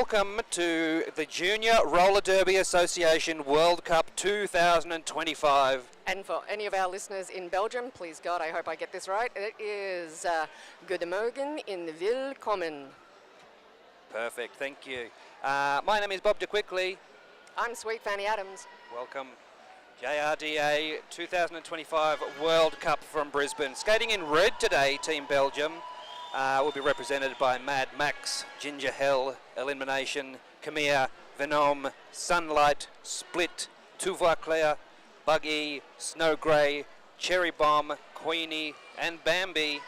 welcome to the Junior Roller Derby Association World Cup 2025. And for any of our listeners in Belgium, please God, I hope I get this right, it is Goedemorgen in the Willkommen. Perfect, thank you. My name is Bob de Quickly. I'm Sweet Fanny Adams. Welcome. JRDA 2025 World Cup from Brisbane. Skating in red today, Team Belgium. Will be represented by Mad Max, Ginger Hell, Elimination, Camille, Venom, Sunlight, Split, Tout Va Clair, Buggy, Snow Grey, Cherry Bomb, Queenie and Bambi.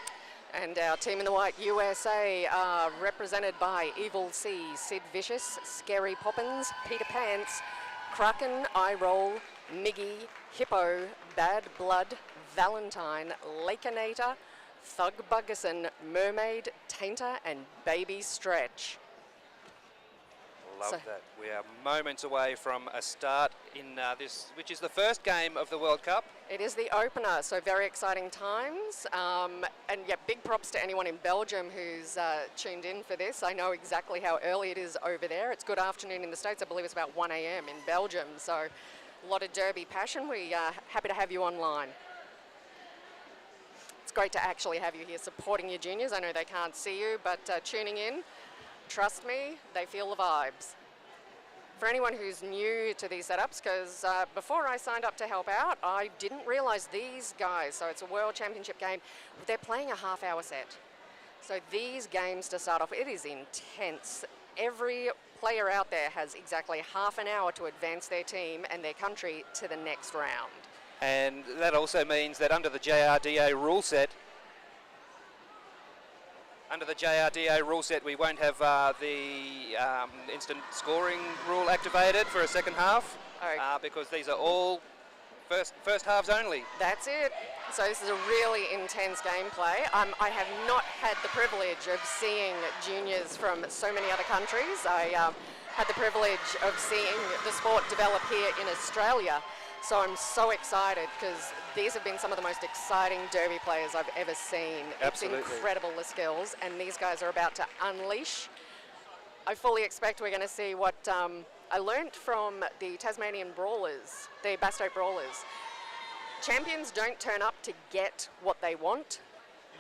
And our team in the white USA are represented by Evil C, Sid Vicious, Scary Poppins, Peter Pants, Kraken, Eye Roll, Miggy, Hippo, Bad Blood, Valentine, Lakenator, Thug Buggerson, Mermaid, Tainter and Baby Stretch. Love that. We are moments away from a start in this, which is the first game of the World Cup. It is the opener, so very exciting times. And yeah, big props to anyone in Belgium who's tuned in for this. I know exactly how early it is over there. It's good afternoon in the States. I believe it's about 1 a.m. in Belgium. So a lot of derby passion. We are happy to have you online. It's great to actually have you here supporting your juniors. I know they can't see you, but tuning in, trust me, they feel the vibes. For anyone who's new to these setups, because before I signed up to help out, I didn't realise these guys, so it's a World Championship game, they're playing a half-hour set. So these games to start off, it is intense. Every player out there has exactly half an hour to advance their team and their country to the next round. And that also means that under the JRDA rule set, we won't have the instant scoring rule activated for a second half, because these are all first halves only. That's it. So this is a really intense gameplay. I have not had the privilege of seeing juniors from so many other countries. I had the privilege of seeing the sport develop here in Australia. So I'm so excited because these have been some of the most exciting derby players I've ever seen. Absolutely. It's incredible, the skills, and these guys are about to unleash. I fully expect we're going to see what I learnt from the Tasmanian Brawlers, the Bastow Brawlers. Champions don't turn up to get what they want.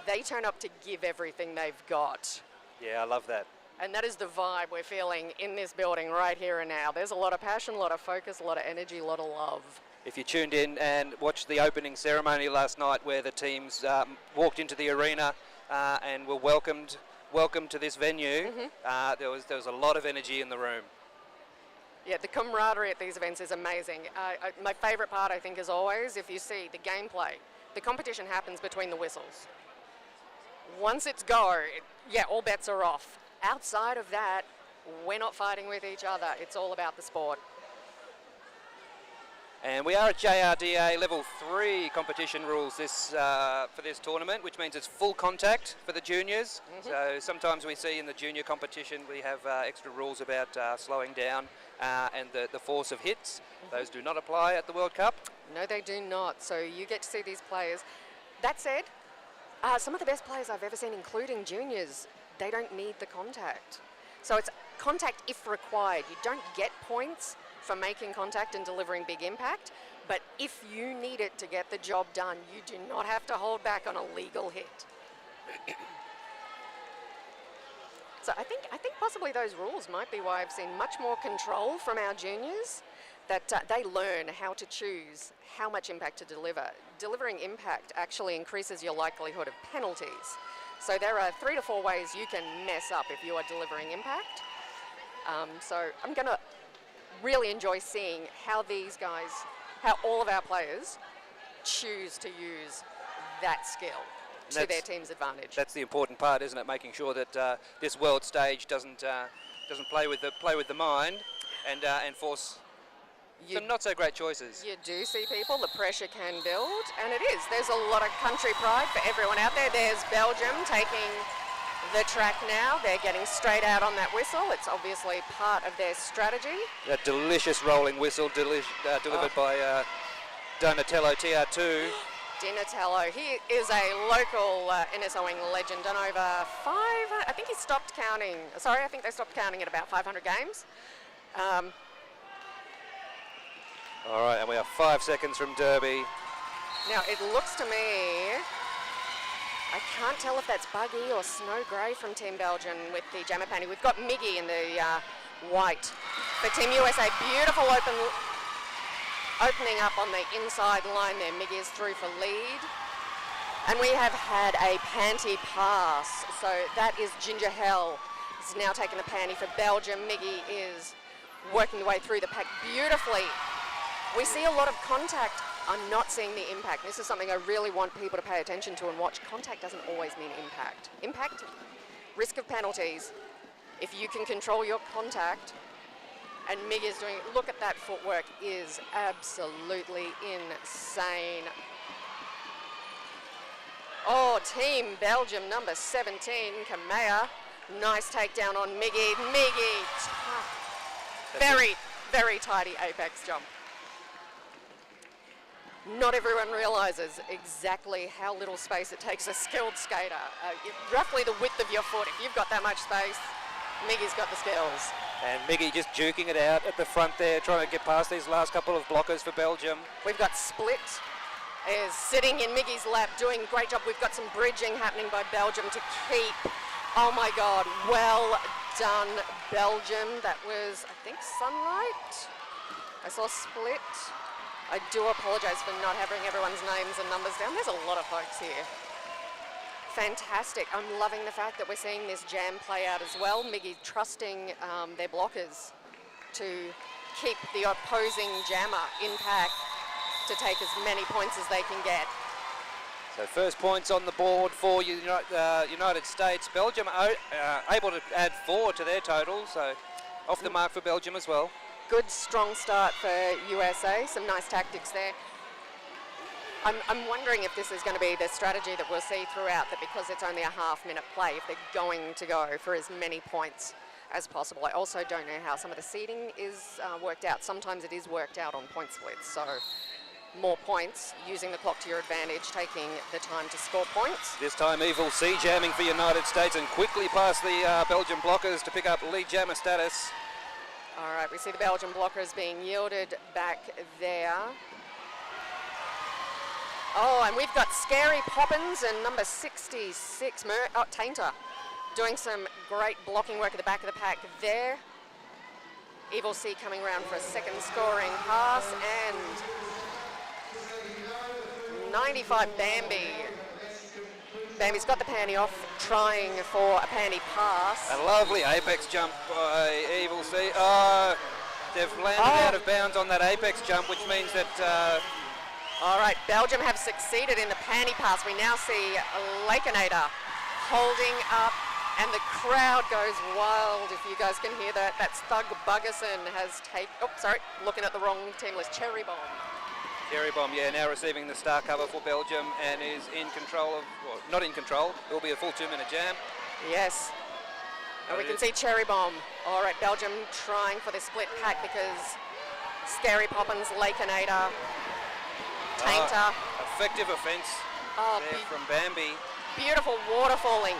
They turn up to give everything they've got. Yeah, I love that. And that is the vibe we're feeling in this building right here and now. There's a lot of passion, a lot of focus, a lot of energy, a lot of love. If you tuned in and watched the opening ceremony last night where the teams walked into the arena and were welcomed to this venue, there was a lot of energy in the room. Yeah, the camaraderie at these events is amazing. My favourite part, I think, is always, if you see the gameplay, the competition happens between the whistles. Once it's go, all bets are off. Outside of that, we're not fighting with each other. It's all about the sport. And we are at JRDA Level 3 competition rules for this tournament, which means it's full contact for the juniors. So sometimes we see in the junior competition we have extra rules about slowing down and the force of hits. Those do not apply at the World Cup. No, they do not. So you get to see these players. That said, some of the best players I've ever seen, including juniors, they don't need the contact. So it's contact if required. You don't get points for making contact and delivering big impact, but if you need it to get the job done, you do not have to hold back on a legal hit. So I think possibly those rules might be why I've seen much more control from our juniors, that they learn how to choose how much impact to deliver. Delivering impact actually increases your likelihood of penalties. So there are 3 to 4 ways you can mess up if you are delivering impact. So I'm going to really enjoy seeing how these guys, how all of our players choose to use that skill to their team's advantage. That's the important part, isn't it? Making sure that this world stage doesn't play with the mind and force some not so great choices. You do see people, the pressure can build, and it is. There's a lot of country pride for everyone out there. There's Belgium taking the track now. They're getting straight out on that whistle. It's obviously part of their strategy. That delicious rolling whistle delivered by Donatello TR2. Dinatello. He is a local NSOing legend, done over I think he stopped counting. Sorry, I think they stopped counting at about 500 games. All right, and we are 5 seconds from Derby. Now, it looks to me, I can't tell if that's Buggy or Snow Grey from Team Belgium with the jammer panty. We've got Miggy in the white for Team USA. Beautiful opening up on the inside line there. Miggy is through for lead. And we have had a panty pass. So that is Ginger Hell. Is now taking the panty for Belgium. Miggy is working the way through the pack beautifully. We see a lot of contact. I'm not seeing the impact. This is something I really want people to pay attention to and watch. Contact doesn't always mean impact. Impact, risk of penalties. If you can control your contact, and Mig is doing, look at that footwork, is absolutely insane. Oh, Team Belgium, number 17, Kamea. Nice takedown on Miggy. Miggy, tough. Very, very tidy apex jump. Not everyone realises exactly how little space it takes a skilled skater. Roughly the width of your foot. If you've got that much space, Miggy's got the skills. And Miggy just juking it out at the front there, trying to get past these last couple of blockers for Belgium. We've got Split is sitting in Miggy's lap, doing a great job. We've got some bridging happening by Belgium to keep. Oh my God, well done, Belgium. That was, I think, Sunlight. I saw Split. I do apologise for not having everyone's names and numbers down. There's a lot of folks here. Fantastic. I'm loving the fact that we're seeing this jam play out as well. Miggy trusting their blockers to keep the opposing jammer in pack to take as many points as they can get. So first points on the board for United States. Belgium able to add 4 to their total, so off the mark for Belgium as well. Good, strong start for USA. Some nice tactics there. I'm wondering if this is going to be the strategy that we'll see throughout, that because it's only a half-minute play, if they're going to go for as many points as possible. I also don't know how some of the seeding is worked out. Sometimes it is worked out on point splits, so more points, using the clock to your advantage, taking the time to score points. This time Evil C jamming for United States and quickly past the Belgian blockers to pick up lead jammer status. All right, we see the Belgian blockers being yielded back there. Oh, and we've got Scary Poppins and number 66, Tainter, doing some great blocking work at the back of the pack there. Evil C coming around for a second scoring pass, and 95 Bambi. Bambi's got the panty off, trying for a panty pass. A lovely apex jump by Evil C. They've landed out of bounds on that apex jump, which means that... All right, Belgium have succeeded in the panty pass. We now see Lakenator holding up, and the crowd goes wild. If you guys can hear that, that's Thug Buggerson has taken... Oh, sorry, looking at the wrong team list. Cherry Bomb. Cherry Bomb, yeah, now receiving the star cover for Belgium and is in control of... Well, not in control. It will be a full 2-minute jam. Yes. And we can see Cherry Bomb. All right, Belgium trying for the split pack because Scary Poppins, Lakenator, Tainter. Effective offence there from Bambi. Beautiful waterfalling.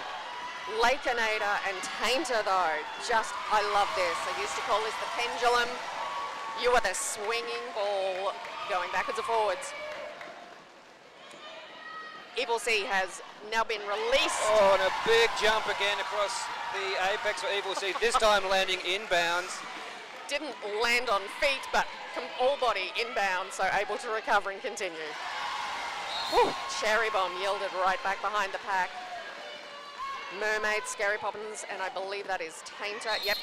Lakenator and Tainter though, I love this. I used to call this the pendulum. You are the swinging ball going backwards or forwards. Evil C has now been released. Oh, and a big jump again across the apex for Evil C, this time landing inbounds. Didn't land on feet, but all body inbound, so able to recover and continue. Whew. Cherry Bomb yielded right back behind the pack. Mermaid, Scary Poppins, and I believe that is Tainter. Yep.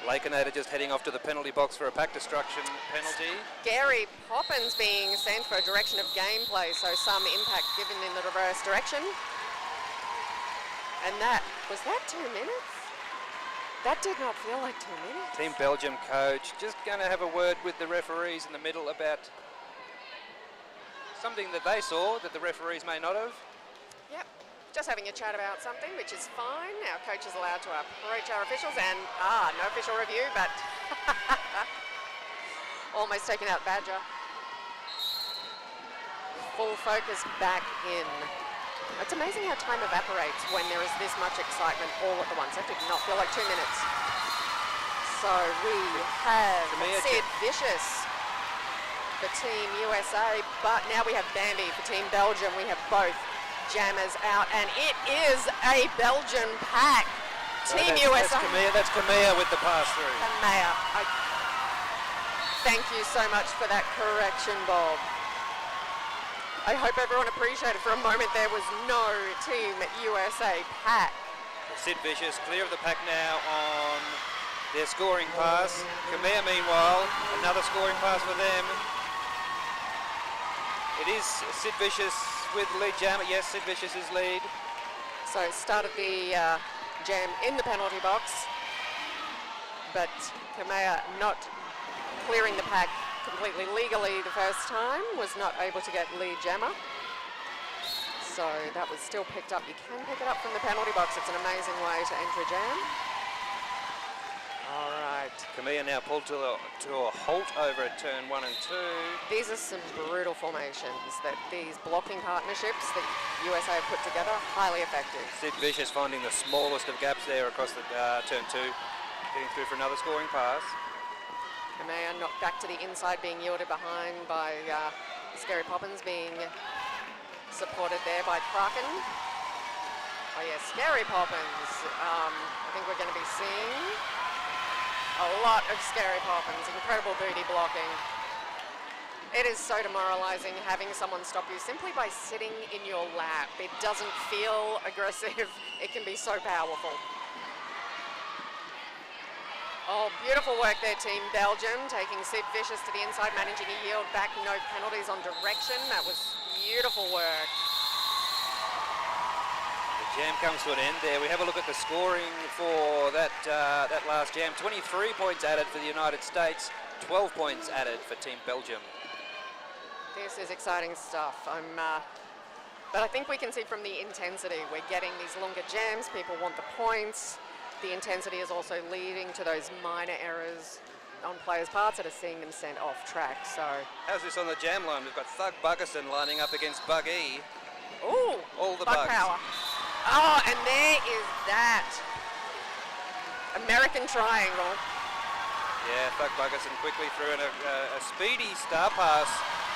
Lakenator just heading off to the penalty box for a pack destruction penalty. Scary Poppins being sent for a direction of gameplay, so some impact given in the reverse direction. And was that 2 minutes? That did not feel like 2 minutes. Team Belgium coach just going to have a word with the referees in the middle about something that they saw that the referees may not have. Yep. Just having a chat about something, which is fine. Our coach is allowed to approach our officials, and no official review, but almost taken out Badger. full focus back in. It's amazing how time evaporates when there is this much excitement all at the once. That did not feel like 2 minutes. So we have Sid Vicious for Team USA, but now we have Bambi for Team Belgium. We have both jammers out, and it is a Belgian pack. Team USA. That's Camilla with the pass through. Camilla. Thank you so much for that correction, Bob. I hope everyone appreciated for a moment there was no Team USA pack. Sid Vicious clear of the pack now on their scoring pass. Khmer, meanwhile, another scoring pass for them. It is Sid Vicious with lead jam. Yes, Sid Vicious is lead. So started the jam in the penalty box, but Khmer not clearing the pack completely legally the first time, was not able to get lead jammer. So that was still picked up. You can pick it up from the penalty box. It's an amazing way to enter a jam. All right. Khmer now pulled to a halt over at turn 1 and 2. These are some brutal formations that these blocking partnerships that USA have put together, highly effective. Sid Vicious finding the smallest of gaps there across the turn 2, getting through for another scoring pass. Khmer knocked back to the inside, being yielded behind by Scary Poppins, being supported there by Kraken. Oh yeah, Scary Poppins. I think we're going to be seeing a lot of Scary Poppins. Incredible booty blocking. It is so demoralizing having someone stop you simply by sitting in your lap. It doesn't feel aggressive. It can be so powerful. Oh, beautiful work there, Team Belgium, taking Sid Vicious to the inside, managing to yield back, no penalties on direction. That was beautiful work. The jam comes to an end there. We have a look at the scoring for that last jam. 23 points added for the United States, 12 points added for Team Belgium. This is exciting stuff. But I think we can see from the intensity, we're getting these longer jams, people want the points. The intensity is also leading to those minor errors on players' parts that are seeing them sent off track. So how's this on the jam line? We've got Thug Buggerson lining up against Bug E. Ooh, all the bug bugs. Power. Oh, and there is that American triangle. Yeah, Thug Buggerson quickly through and a speedy star pass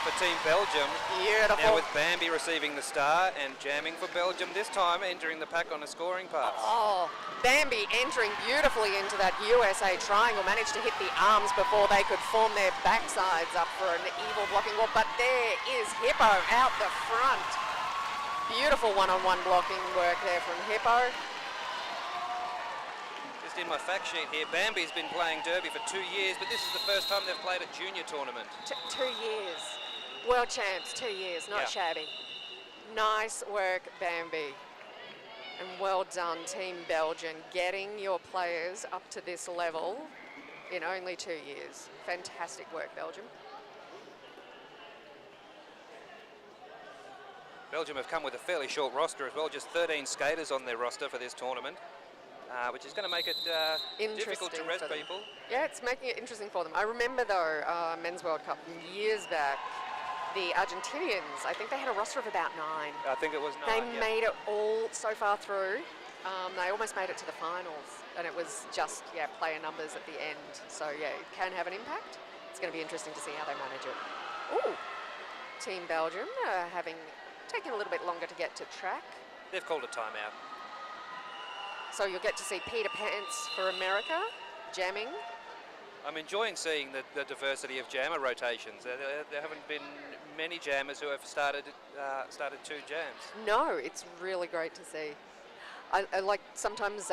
for Team Belgium. Beautiful. Now with Bambi receiving the star and jamming for Belgium, this time entering the pack on a scoring pass. Oh, Bambi entering beautifully into that USA triangle, managed to hit the arms before they could form their backsides up for an evil blocking wall, but there is Hippo out the front. Beautiful one-on-one blocking work there from Hippo. Just in my fact sheet here, Bambi's been playing Derby for 2 years, but this is the first time they've played a junior tournament. 2 years. World champs, 2 years, not shabby. Nice work, Bambi. And well done, Team Belgium, getting your players up to this level in only 2 years. Fantastic work, Belgium. Belgium have come with a fairly short roster as well, just 13 skaters on their roster for this tournament, which is going to make it difficult to rest people. Yeah, it's making it interesting for them. I remember, though, Men's World Cup years back, the Argentinians, I think they had a roster of about 9. I think it was 9. They made it all so far through. They almost made it to the finals, and it was just, player numbers at the end. So, it can have an impact. It's going to be interesting to see how they manage it. Ooh, Team Belgium taking a little bit longer to get to track. They've called a timeout. So you'll get to see Peter Pants for America jamming. I'm enjoying seeing the diversity of jammer rotations. There haven't been many jammers who have started 2 jams. No, it's really great to see. I like sometimes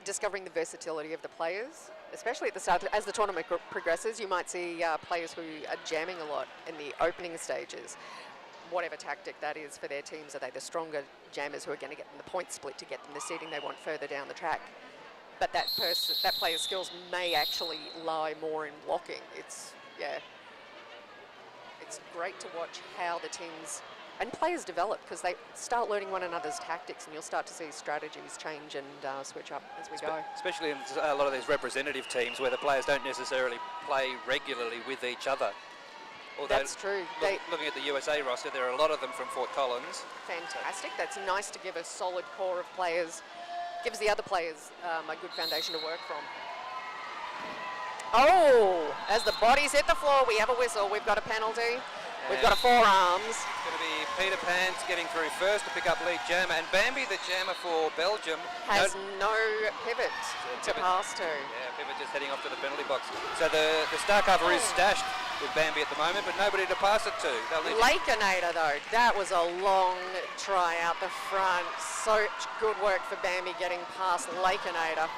discovering the versatility of the players, especially at the start. As the tournament progresses, you might see players who are jamming a lot in the opening stages. Whatever tactic that is for their teams, are they the stronger jammers who are going to get them the point split to get them the seeding they want further down the track? But that player's skills may actually lie more in blocking. It's great to watch how the teams and players develop, because they start learning one another's tactics, and you'll start to see strategies change and switch up as we go. Especially in a lot of these representative teams where the players don't necessarily play regularly with each other. Although That's true. looking at the USA roster, there are a lot of them from Fort Collins. Fantastic. That's nice to give a solid core of players. Gives the other players a good foundation to work from. Oh, as the bodies hit the floor, we have a whistle. We've got a penalty. We've got a forearms. It's going to be Peter Pants getting through first to pick up lead jammer, and Bambi, the jammer for Belgium, has no pivot to pass to. Yeah, pivot just heading off to the penalty box. So the star cover is stashed with Bambi at the moment, but nobody to pass it to. Lakeinator though, that was a long try out the front. Such good work for Bambi getting past Lakeinator.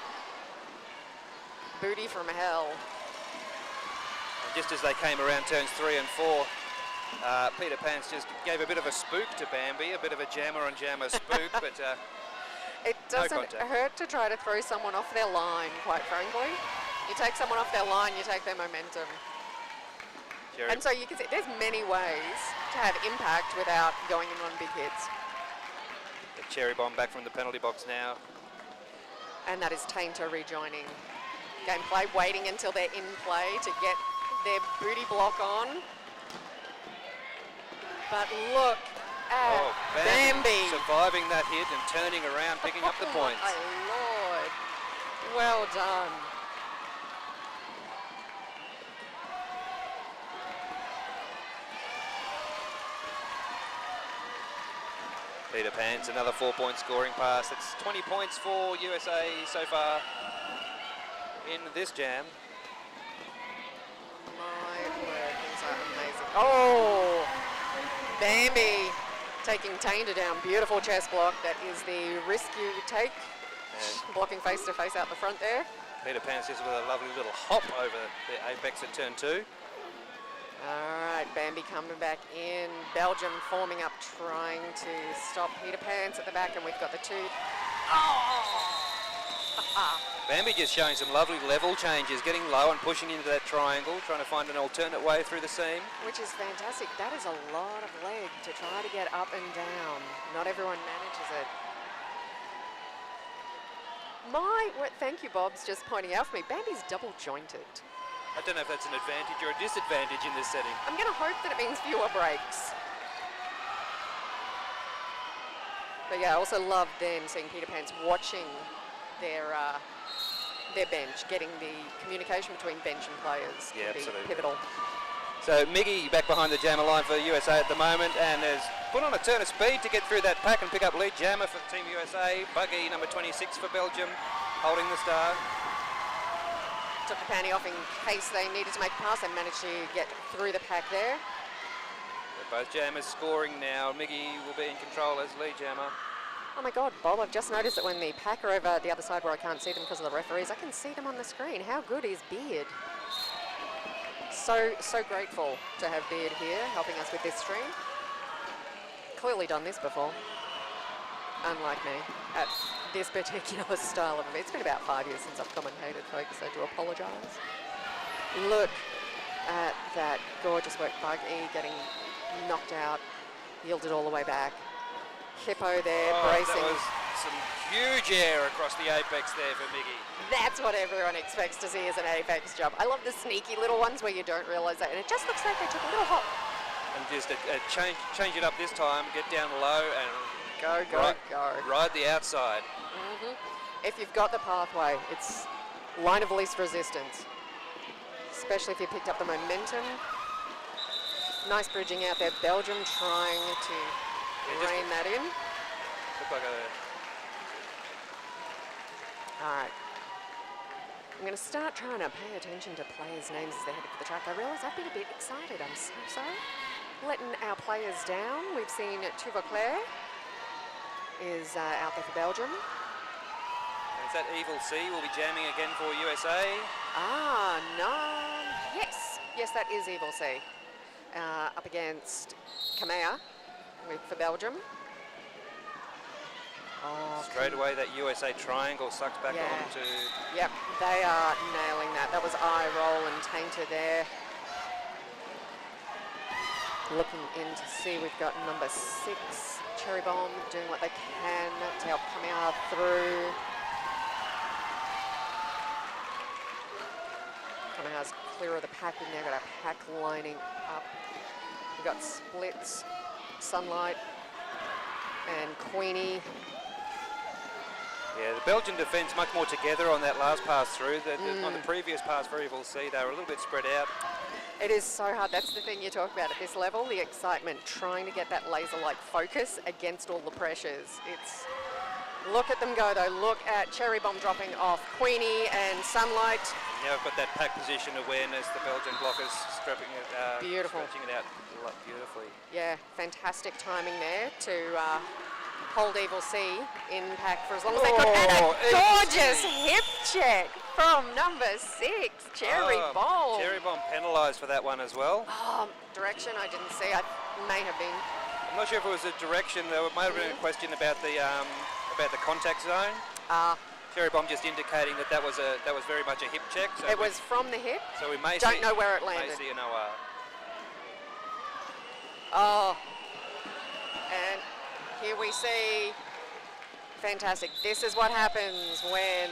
Booty from hell. And just as they came around turns 3 and 4, Peter Pants just gave a bit of a spook to Bambi, a bit of a jammer on jammer spook, but it doesn't hurt to try to throw someone off their line, quite frankly. You take someone off their line, you take their momentum. And so you can see there's many ways to have impact without going in on big hits. The cherry bomb back from the penalty box now. And that is Tainter rejoining gameplay, waiting until they're in play to get their booty block on. But look at Bambi surviving that hit and turning around, picking up the points. My Lord. Well done. Peter Pants, another 4-point scoring pass. It's 20 points for USA so far in this jam. My word, things are amazing. Oh, Bambi taking Tainter down. Beautiful chest block. That is the risk you take. And blocking face to face out the front there. Peter Pants just with a lovely little hop over the apex at turn 2. All right, Bambi coming back in. Belgium forming up, trying to stop Peter Pants at the back, and we've got the two. Oh! Bambi just showing some lovely level changes, getting low and pushing into that triangle, trying to find an alternate way through the seam. Which is fantastic. That is a lot of leg to try to get up and down. Not everyone manages it. Thank you, Bob's just pointing out for me, Bambi's double jointed. I don't know if that's an advantage or a disadvantage in this setting. I'm going to hope that it means fewer breaks. But yeah, I also love then seeing Peter Pants watching their bench, getting the communication between bench and players. Yeah, absolutely. Pivotal. So Miggy back behind the jammer line for USA at the moment, and has put on a turn of speed to get through that pack and pick up lead jammer for Team USA. Buggy, number 26 for Belgium, holding the star. Took the panty off in case they needed to make a pass and managed to get through the pack there. Both jammers scoring now. Miggy will be in control as lead jammer. Oh my God, Bob, I've just noticed that when the pack are over the other side where I can't see them because of the referees, I can see them on the screen. How good is Beard? So grateful to have Beard here helping us with this stream. Clearly done this before, unlike me, at this particular style of event. It's been about 5 years since I've commentated, folks, so I do apologise. Look at that gorgeous work. Buggy getting knocked out, yielded all the way back. Hippo there, bracing. That was some huge air across the apex there for Miggy. That's what everyone expects to see as an apex jump. I love the sneaky little ones where you don't realise that, and it just looks like they took a little hop. And just change it up this time, get down low and go. Ride the outside. If you've got the pathway, it's line of least resistance, especially if you picked up the momentum. Nice bridging out there. Belgium trying to rein that in. Look like All right. I'm going to start trying to pay attention to players' names as they're headed for the track. I realise I've been a bit excited. I'm so sorry. Letting our players down. We've seen Tuvauclair is out there for Belgium. And is that Evil C will be jamming again for USA? No. Yes, that is Evil C. Up against Kamea for Belgium. Straight away that USA triangle sucks back on to... Yep, they are nailing that. That was eye roll and Tainter there. Looking in to see, we've got number 6, Cherry Bomb, doing what they can to help Kamea through. Kamea us clear of the pack. We've now got our pack lining up. We've got Splits, Sunlight, and Queenie. Yeah, the Belgian defence much more together on that last pass through. On the previous pass, variable C, they were a little bit spread out. It is so hard. That's the thing you talk about at this level, the excitement, trying to get that laser-like focus against all the pressures. It's, look at them go though. Look at Cherry Bomb dropping off. Queenie and Sunlight. Now we've got that pack position awareness. The Belgian blockers stretching it, Beautiful. stretching it out beautifully. Yeah, fantastic timing there to hold Evil C in pack for as long as they could. And a gorgeous hip check from number 6, Cherry Bomb. Cherry Bomb penalised for that one as well. Direction I didn't see. I may have been. I'm not sure if it was a direction. There might have been a question about the contact zone. Cherry Bomb just indicating that was very much a hip check. So it was from the hip. So we may don't know where it landed. May see an OR. And here we see, fantastic. This is what happens when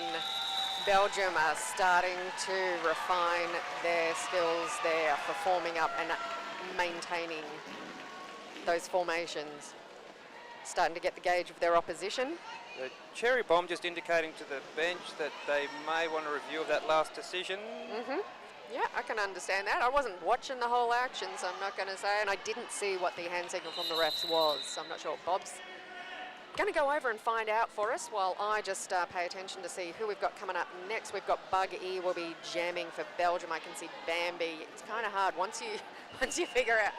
Belgium are starting to refine their skills there for forming up and maintaining those formations. Starting to get the gauge of their opposition. The Cherry Bomb just indicating to the bench that they may want a review of that last decision. Yeah, I can understand that. I wasn't watching the whole action, so I'm not going to say, and I didn't see what the hand signal from the refs was, so I'm not sure. Bob's going to go over and find out for us while I just pay attention to see who we've got coming up next. We've got Bug E will be jamming for Belgium. I can see Bambi. It's kind of hard. Once you figure out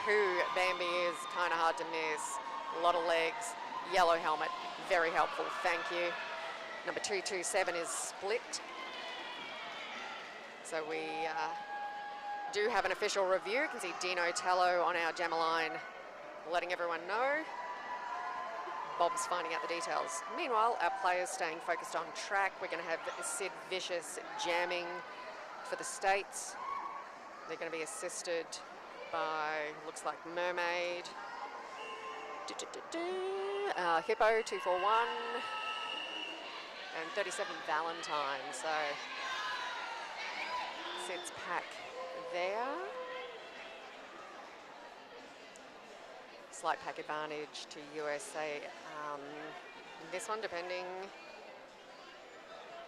who Bambi is, kind of hard to miss. A lot of legs, yellow helmet, very helpful, thank you. Number 227 is Split. So we do have an official review. You can see Dino Tello on our jammer line letting everyone know. Bob's finding out the details. Meanwhile, our players staying focused on track. We're going to have Sid Vicious jamming for the States. They're going to be assisted by, looks like Mermaid. Hippo 241 and 37 Valentine. So Sid's pack there. Slight pack advantage to USA. This one depending,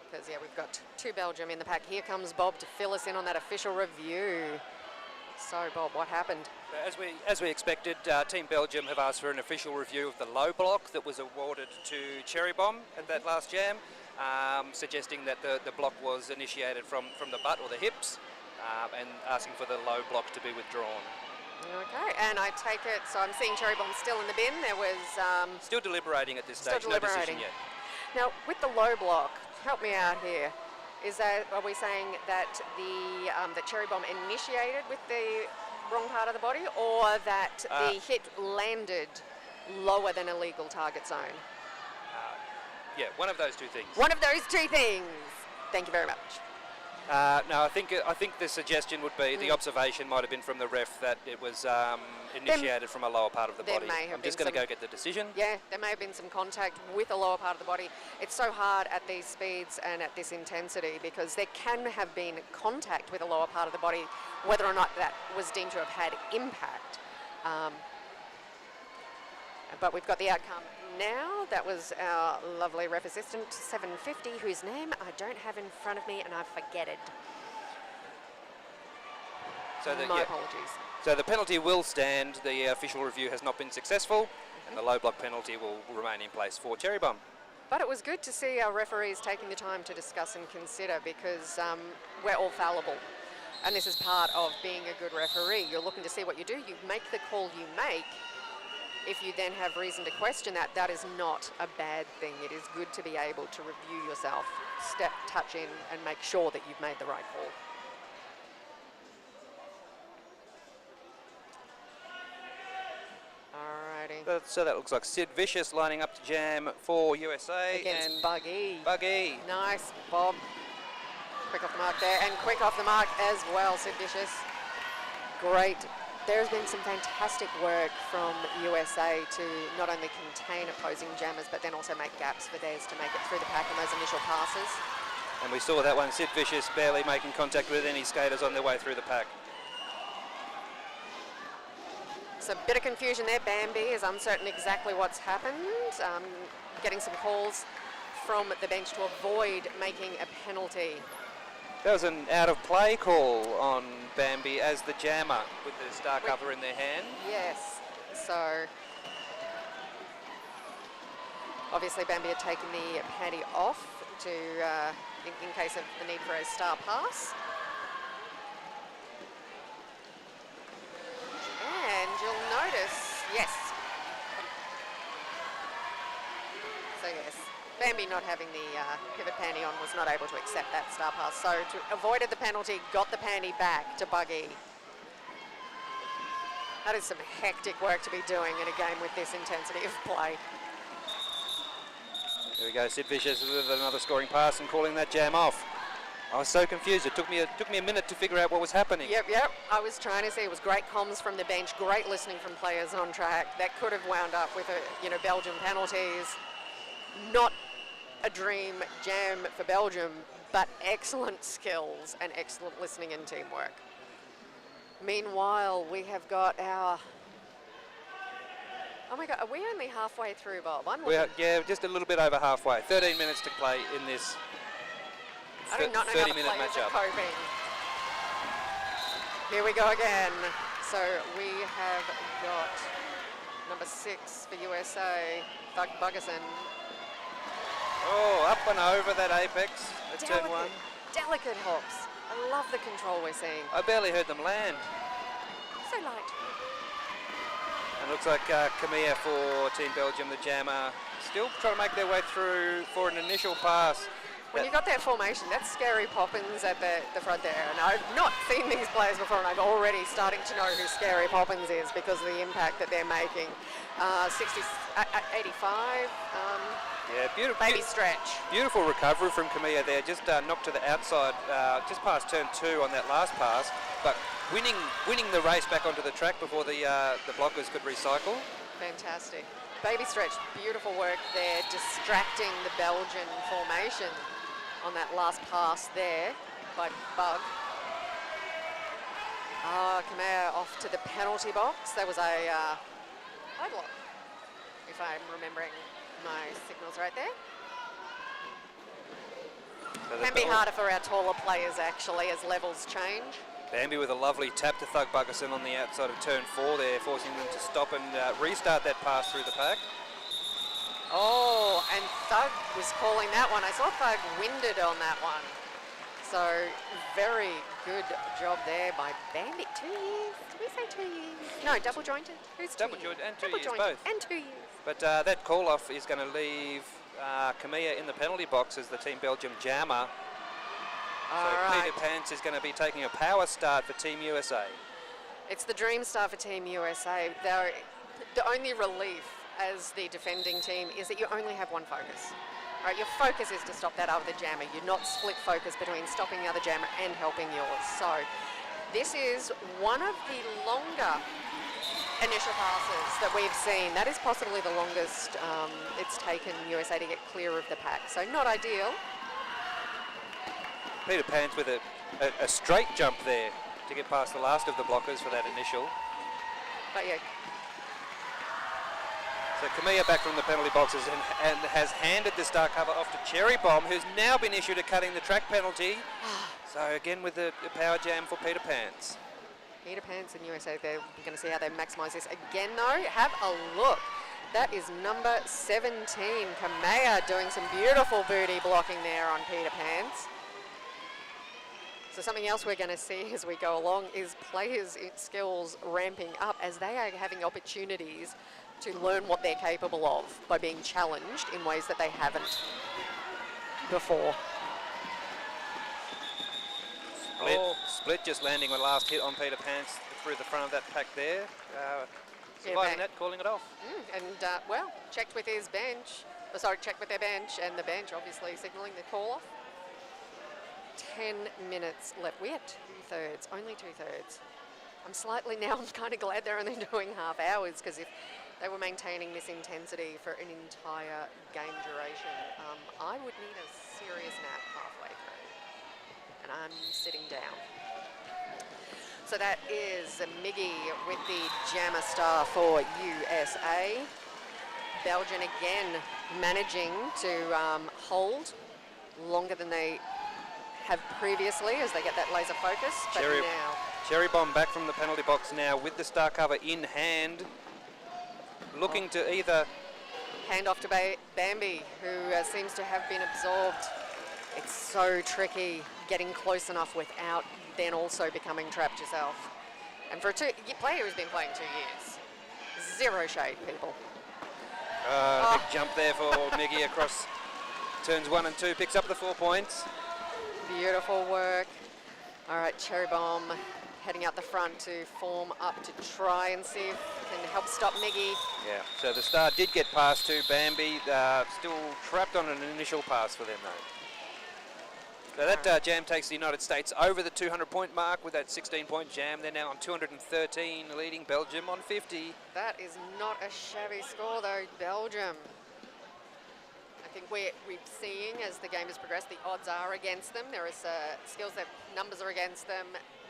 because yeah, we've got 2 Belgium in the pack. Here comes Bob to fill us in on that official review. So Bob, what happened? As we expected, Team Belgium have asked for an official review of the low block that was awarded to Cherry Bomb at that last jam, suggesting that the block was initiated from the butt or the hips, and asking for the low block to be withdrawn. Okay, and I take it, so I'm seeing Cherry Bomb still in the bin. There was... still deliberating at this stage, no decision yet. Now, with the low block, help me out here. Are we saying that that Cherry Bomb initiated with the wrong part of the body, or that the hit landed lower than a legal target zone? Yeah, one of those two things. One of those two things. Thank you very much. No, I think the suggestion would be the observation might have been from the ref that it was initiated from a lower part of the body. I'm just going to go get the decision. Yeah, there may have been some contact with the lower part of the body. It's so hard at these speeds and at this intensity because there can have been contact with the lower part of the body, whether or not that was deemed to have had impact. But we've got the outcome now. That was our lovely ref assistant, 750, whose name I don't have in front of me and I've forgetted. So My apologies. So the penalty will stand. The official review has not been successful, and the low block penalty will remain in place for Cherry Bomb. But it was good to see our referees taking the time to discuss and consider, because we're all fallible. And this is part of being a good referee. You're looking to see what you do. You make the call you make. If you then have reason to question that, that is not a bad thing. It is good to be able to review yourself, step, touch in, and make sure that you've made the right call. Alrighty. So that looks like Sid Vicious lining up to jam for USA. Against and Buggy. Buggy. Nice, Bob. Quick off the mark there, and quick off the mark as well, Sid Vicious. Great. There's been some fantastic work from USA to not only contain opposing jammers, but then also make gaps for theirs to make it through the pack in those initial passes. And we saw that one, Sid Vicious barely making contact with any skaters on their way through the pack. So a bit of confusion there. Bambi is uncertain exactly what's happened. Getting some calls from the bench to avoid making a penalty. That was an out-of-play call on Bambi as the jammer with the star cover in their hand. Yes, so obviously Bambi had taken the paddy off to, in case of the need for a star pass. And you'll notice, yes. So yes, Bambi not having the pivot panty on was not able to accept that star pass. So avoided the penalty, got the panty back to Buggy. That is some hectic work to be doing in a game with this intensity of play. There we go, Sid Vicious with another scoring pass and calling that jam off. I was so confused. It took me a minute to figure out what was happening. Yep. I was trying to see. It was great comms from the bench, great listening from players on track. That could have wound up with Belgium penalties. Not a dream jam for Belgium, but excellent skills and excellent listening and teamwork. Meanwhile, we have got our... Oh my God, are we only halfway through, Bob? Yeah, just a little bit over halfway. 13 minutes to play in this 30-minute matchup. Coping. Here we go again. So we have got number 6 for USA, Thug Buggerson. Oh, up and over that apex at turn 1. Delicate hops. I love the control we're seeing. I barely heard them land. So light. And looks like Camilla for Team Belgium, the jammer, still trying to make their way through for an initial pass. When you got that formation, that's Scary Poppins at the front there. And I've not seen these players before, and I'm already starting to know who Scary Poppins is because of the impact that they're making. 85. Yeah, beautiful. Baby stretch. Beautiful recovery from Camilla there. Just knocked to the outside, just past turn 2 on that last pass, but winning the race back onto the track before the blockers could recycle. Fantastic. Baby stretch, beautiful work there, distracting the Belgian formation on that last pass there by Bug. Camilla off to the penalty box. That was a high block, if I'm remembering my signals right there. So can be harder for our taller players actually as levels change. Bambi with a lovely tap to Thug Buggerson on the outside of turn 4 there, forcing them to stop and restart that pass through the pack. Oh, and Thug was calling that one. I saw Thug winded on that one. So very good job there by Bambi. 2 years? Did we say 2 years? No, double jointed. Who's double jointed and 2 years both. And 2 years. But that call off is going to leave Camilla in the penalty box as the Team Belgium jammer. So Peter Pants is going to be taking a power start for Team USA. It's the dream start for Team USA. The only relief as the defending team is that you only have one focus. Right, your focus is to stop that other jammer. You're not split focus between stopping the other jammer and helping yours. So this is one of the longer initial passes that we've seen. That is possibly the longest it's taken USA to get clear of the pack. So not ideal. Peter Pans with a straight jump there to get past the last of the blockers for that initial. But yeah. So Camilla back from the penalty boxes and has handed the star cover off to Cherry Bomb, who's now been issued a cutting the track penalty. So again with the power jam for Peter Pants. Peter Pants and USA, they're going to see how they maximise this. Again though, have a look. That is number 17, Camilla, doing some beautiful booty blocking there on Peter Pants. So something else we're going to see as we go along is players' skills ramping up as they are having opportunities to learn what they're capable of by being challenged in ways that they haven't before. Split just landing a last hit on Peter Pants through the front of that pack there. Surviving that, calling it off. Well, checked with his bench. Checked with their bench, and the bench obviously signalling the call off. 10 minutes left. We had 2/3, only 2/3. I'm kind of glad they're only doing half hours because if They were maintaining this intensity for an entire game duration. I would need a serious nap halfway through, and I'm sitting down. So that is Miggy with the Jammer Star for USA. Belgium again managing to hold longer than they have previously as they get that laser focus. But now Cherry Bomb back from the penalty box now with the star cover in hand, looking to either hand off to Bambi, who seems to have been absorbed. It's so tricky getting close enough without then also becoming trapped yourself. And for a player who's been playing 2 years, zero shade, people. Big jump there for Miggy across turns 1 and 2, picks up the 4 points. Beautiful work. All right, Cherry Bomb heading out the front to form up to try and see if can help stop Miggy. Yeah, so the star did get past to Bambi, still trapped on an initial pass for them though. So that jam takes the United States over the 200-point mark with that 16-point jam. They're now on 213, leading Belgium on 50. That is not a shabby score though, Belgium. I think we're seeing as the game has progressed, the odds are against them. There is skills that numbers are against them.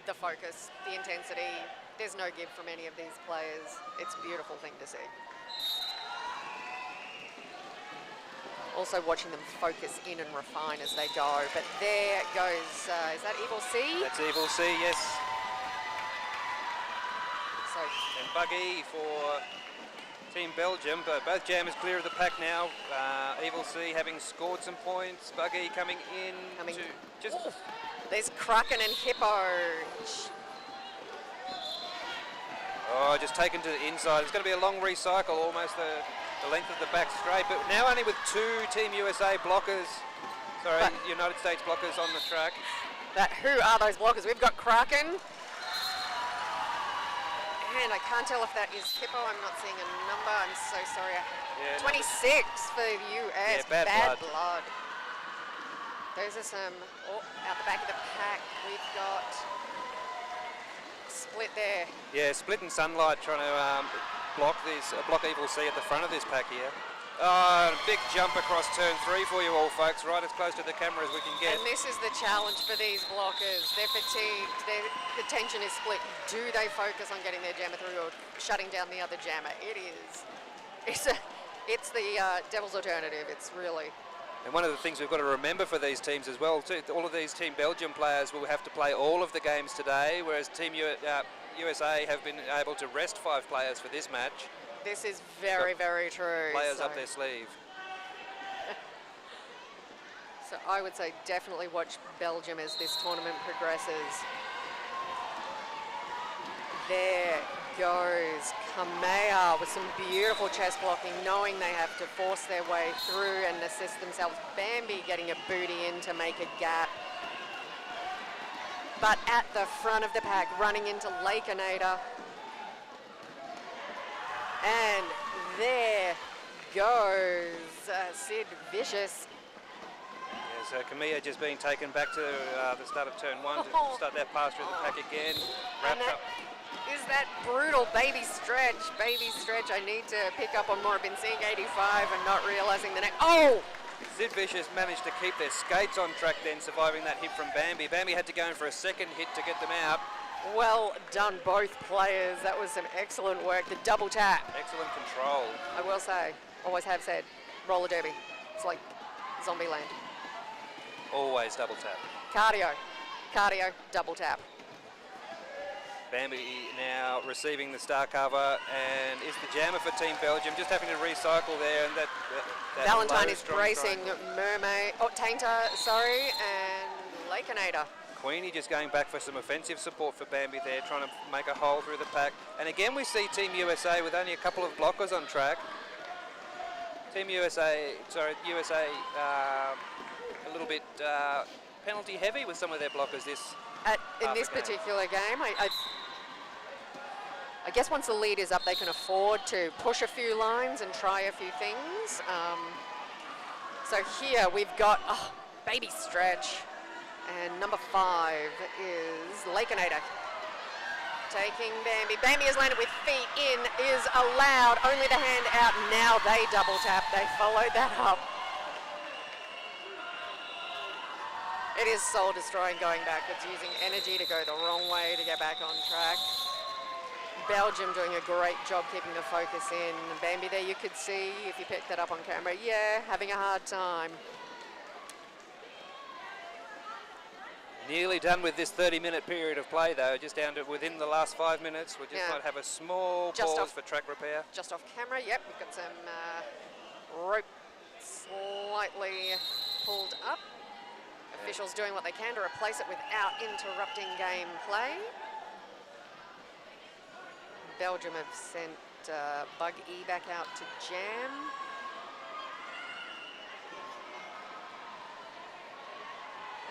The focus, the intensity, there's no give from any of these players. It's a beautiful thing to see. Also watching them focus in and refine as they go. But there goes, is that Evil C? That's Evil C, yes. So, and Buggy for Team Belgium, but both jammers clear of the pack now. Evil C having scored some points. Buggy coming in to just... Ooh, there's Kraken and Hippo. Oh, just taken to the inside. It's going to be a long recycle, almost the length of the back straight, but now only with 2 Team USA blockers, United States blockers on the track. Who are those blockers? We've got Kraken. And I can't tell if that is Hippo. I'm not seeing a number. I'm so sorry. Yeah, 26 for the US. Yeah, bad blood. Those are some, out the back of the pack, we've got Split there. Yeah, Split and Sunlight trying to block Evil C at the front of this pack here. Big jump across turn 3 for you all, folks, right as close to the camera as we can get. And this is the challenge for these blockers. They're fatigued, the tension is split. Do they focus on getting their jammer through or shutting down the other jammer? It's the devil's alternative, it's really. And one of the things we've got to remember for these teams as well, too, all of these Team Belgium players will have to play all of the games today, whereas Team USA have been able to rest 5 players for this match. This is very, very true. Players up their sleeve. So I would say definitely watch Belgium as this tournament progresses. There goes Kamea with some beautiful chest blocking, knowing they have to force their way through and assist themselves. Bambi getting a booty in to make a gap. But at the front of the pack, running into Lakeinator. And there goes Sid Vicious. Yeah, so Kamea just being taken back to the start of turn 1 to start that pass through the pack again. Wrapped up. Is that brutal baby stretch. I need to pick up on more. I've been seeing 85 and not realizing the next. Oh! Sid Vicious managed to keep their skates on track then, surviving that hit from Bambi. Bambi had to go in for a second hit to get them out. Well done, both players. That was some excellent work. The double tap. Excellent control. I will say, always have said, roller derby. It's like Zombieland. Always double tap. Cardio, double tap. Bambi now receiving the star cover and is the jammer for Team Belgium, just having to recycle there. And that Valentine is bracing Tainter, and Lakeinator. Queenie just going back for some offensive support for Bambi there, trying to make a hole through the pack. And again we see Team USA with only a couple of blockers on track. USA a little bit penalty heavy with some of their blockers in this particular game. I guess once the lead is up, they can afford to push a few lines and try a few things. So here we've got baby stretch, and number 5 is Lakeinator. taking Bambi. Bambi has landed with feet in, is allowed. Only the hand out. Now they double tap. They followed that up. It is soul destroying going backwards, using energy to go the wrong way to get back on track. Belgium doing a great job keeping the focus in. Bambi there, you could see, if you picked that up on camera, yeah, having a hard time. Nearly done with this 30-minute period of play, though. Just down to within the last 5 minutes. We just might have a small pause for track repair. Just off camera, yep. We've got some rope slightly pulled up. Officials doing what they can to replace it without interrupting gameplay. Belgium have sent Bug E back out to jam.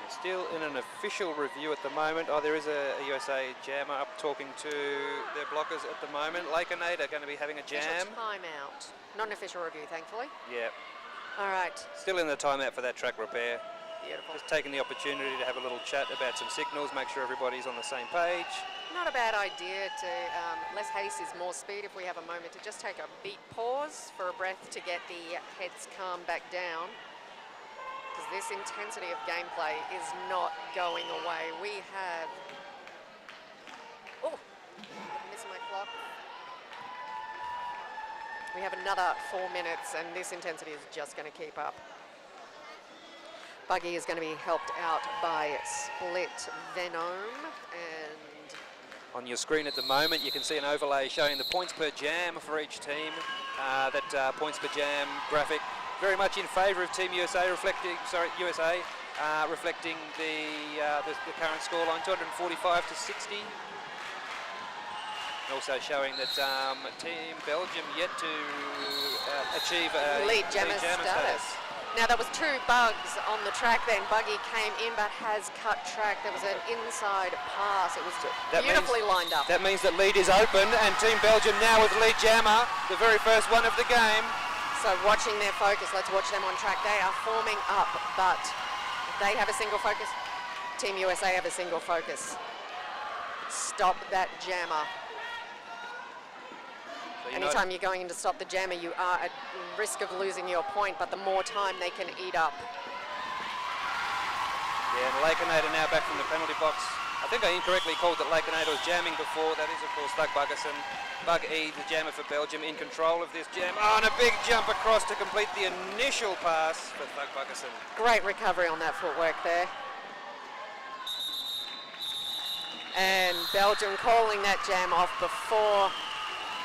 Still in an official review at the moment. Oh, there is a USA jammer up talking to their blockers at the moment. Lakenaid are going to be having a jam. Official timeout. Not an official review, thankfully. Yeah. All right. Still in the timeout for that track repair. Beautiful. Just taking the opportunity to have a little chat about some signals, make sure everybody's on the same page. Not a bad idea to, less haste is more speed if we have a moment to just take a beat pause for a breath to get the heads calmed back down. Because this intensity of gameplay is not going away. We have, oh, missing my clock. We have another 4 minutes and this intensity is just going to keep up. Buggy is going to be helped out by Split Venom, and on your screen at the moment you can see an overlay showing the points per jam for each team. That points per jam graphic very much in favour of Team USA, reflecting the current scoreline, 245 to 60. Also showing that Team Belgium yet to achieve a lead jammer status. Now there was 2 bugs on the track then. Buggy came in but has cut track. There was an inside pass. It was beautifully lined up. That means that lead is open and Team Belgium now with lead jammer, the very first one of the game. So watching their focus, let's watch them on track. They are forming up, but they have a single focus. Team USA have a single focus. Stop that jammer. So anytime you're going in to stop the jammer, you are at risk of losing your point, but the more time they can eat up. Yeah, and Lakenaid are now back from the penalty box. I think I incorrectly called that Lakenaid was jamming before. That is, of course, Thug Buggerson. Bug E, the jammer for Belgium, in control of this jam. Oh, and a big jump across to complete the initial pass for Thug Buggerson. Great recovery on that footwork there. And Belgium calling that jam off before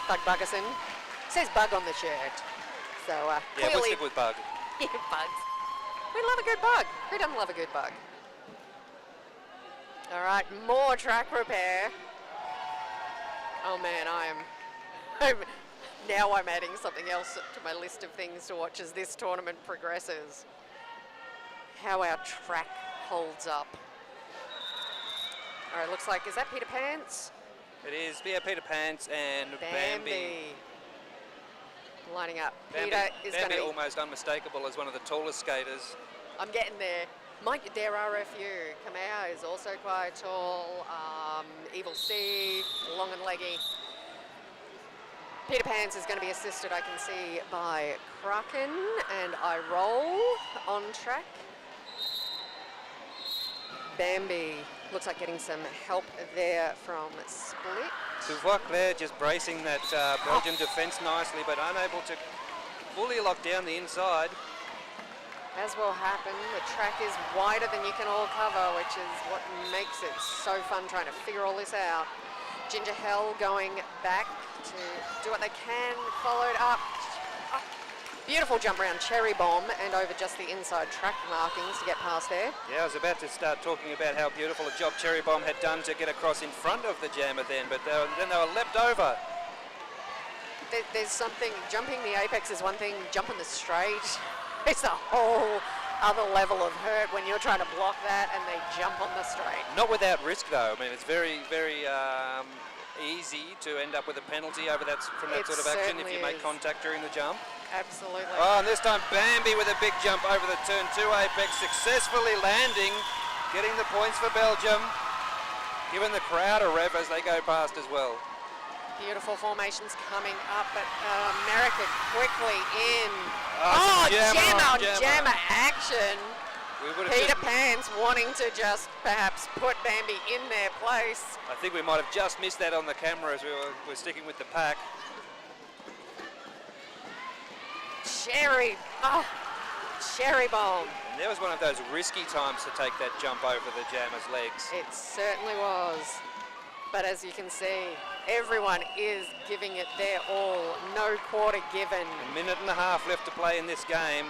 Thug Buggerson. Says Bug on the shirt. So yeah, clearly... we'll stick with Bug. Yeah, bugs. We love a good bug. Who doesn't love a good bug? All right, more track repair. Oh man, now I'm adding something else to my list of things to watch as this tournament progresses. How our track holds up. All right, looks like, is that Peter Pants? It is, yeah, Peter Pants and Bambi. Lining up. Bambi, Peter is going to be almost unmistakable as one of the tallest skaters. I'm getting there. There are a few. Kamau is also quite tall. Evil C, long and leggy. Peter Pans is going to be assisted, I can see, by Kraken and I roll on track. Bambi looks like getting some help there from Split. Duvois Claire just bracing that Belgian defence nicely, but unable to fully lock down the inside. As will happen, the track is wider than you can all cover, which is what makes it so fun trying to figure all this out. Ginger Hell going back to do what they can, followed up. Oh, beautiful jump around Cherry Bomb and over just the inside track markings to get past there. Yeah, I was about to start talking about how beautiful a job Cherry Bomb had done to get across in front of the jammer then, but then they were leapt over. There's something, jumping the apex is one thing, jumping the straight, it's a whole other level of hurt when you're trying to block that and they jump on the straight. Not without risk though. I mean, it's very, very easy to end up with a penalty over that from that sort of action if you make contact during the jump. Absolutely. Oh, and this time Bambi with a big jump over the turn 2 apex, successfully landing, getting the points for Belgium. giving the crowd a rev as they go past as well. Beautiful formations coming up, but America quickly in. Jammer action. Peter Pan's wanting to just perhaps put Bambi in their place. I think we might have just missed that on the camera as we were sticking with the pack. Cherry bomb. And there was one of those risky times to take that jump over the Jammer's legs. It certainly was. But as you can see, everyone is giving it their all. No quarter given. A minute and a half left to play in this game.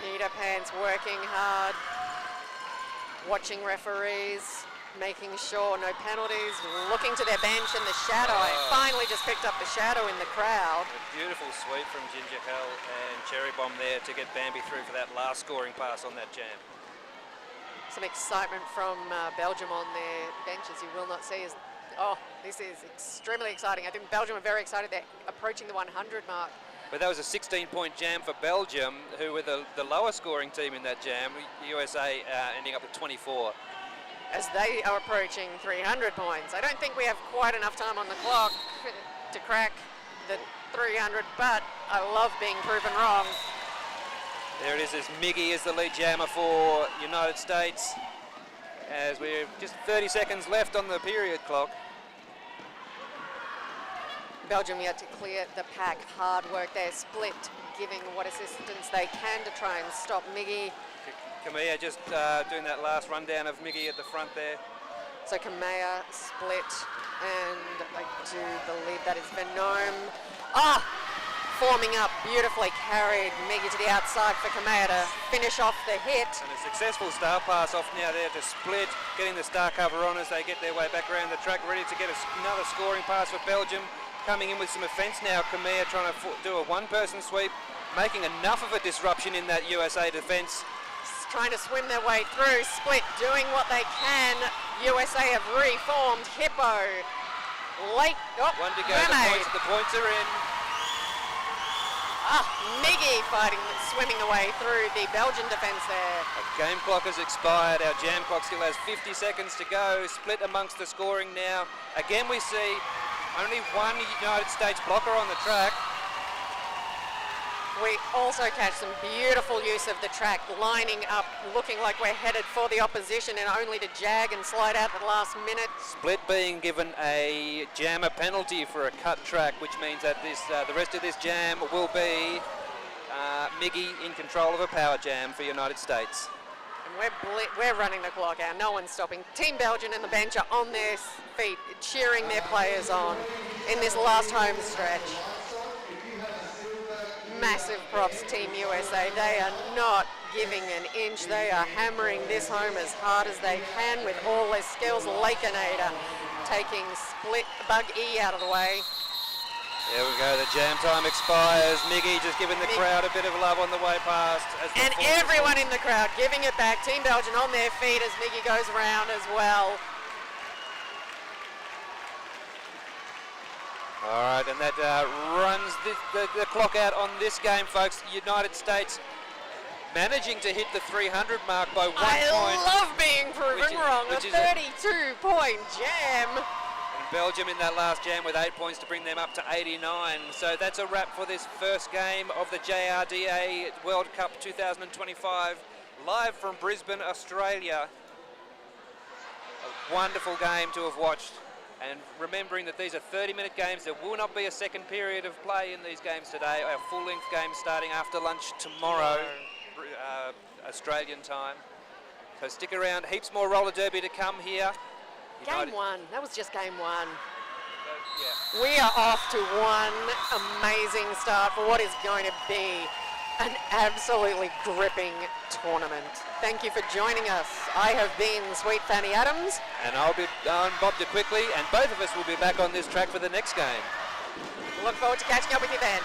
Peter Pan's working hard, watching referees, making sure no penalties, looking to their bench and the shadow. Finally just picked up the shadow in the crowd. A beautiful sweep from Ginger Hell and Cherry Bomb there to get Bambi through for that last scoring pass on that jam. Some excitement from Belgium on their benches. You will not see this is extremely exciting. I think Belgium are very excited. They're approaching the 100 mark. But that was a 16-point jam for Belgium, who were the lower scoring team in that jam. USA ending up with 24. As they are approaching 300 points. I don't think we have quite enough time on the clock to crack the 300, but I love being proven wrong. There it is, as Miggy is the lead jammer for United States, as we're just 30 seconds left on the period clock. Belgium yet to clear the pack. Hard work there, split, giving what assistance they can to try and stop Miggy. Kamea just doing that last rundown of Miggy at the front there. So Kamea split, and I do believe that is Venome. Forming up beautifully, carried Miggy to the outside for Kamea to finish off the hit. And a successful star pass off now there to Split, getting the star cover on as they get their way back around the track, ready to get another scoring pass for Belgium. Coming in with some offence now, Kamea trying to do a one-person sweep, making enough of a disruption in that USA defence. Trying to swim their way through. Split doing what they can. USA have reformed. Hippo late. One to go. The points are in. Miggy fighting, swimming away through the Belgian defence there. The game clock has expired. Our jam clock still has 50 seconds to go. Split amongst the scoring now. Again, we see only one United States blocker on the track. We also catch some beautiful use of the track, lining up, looking like we're headed for the opposition, and only to jag and slide out at the last minute. Split being given a jammer penalty for a cut track, which means that the rest of this jam will be Miggy in control of a power jam for United States. And we're running the clock out. No one's stopping. Team Belgium and the bench are on their feet, cheering their players on in this last home stretch. Massive props, Team USA. They are not giving an inch. They are hammering this home as hard as they can with all their skills. Lakenator taking Split Bug E out of the way. There we go, the jam time expires. Miggy just giving the crowd a bit of love on the way past. And everyone in the crowd giving it back. Team Belgium on their feet as Miggy goes around as well. All right, and that runs the clock out on this game, folks. United States managing to hit the 300 mark by 1 point. I love being proven wrong. A 32-point jam. And Belgium in that last jam with 8 points to bring them up to 89. So that's a wrap for this first game of the JRDA World Cup 2025, live from Brisbane, Australia. A wonderful game to have watched. And remembering that these are 30-minute games, there will not be a second period of play in these games today. Our full-length game starting after lunch tomorrow, Australian time. So stick around. Heaps more roller derby to come here. Game one. That was just game one. Yeah. We are off to one amazing start for what is going to be an absolutely gripping tournament. Thank you for joining us. I have been Sweet Fanny Adams. And I'll be Bob DeQuickley, and both of us will be back on this track for the next game. Look forward to catching up with you then.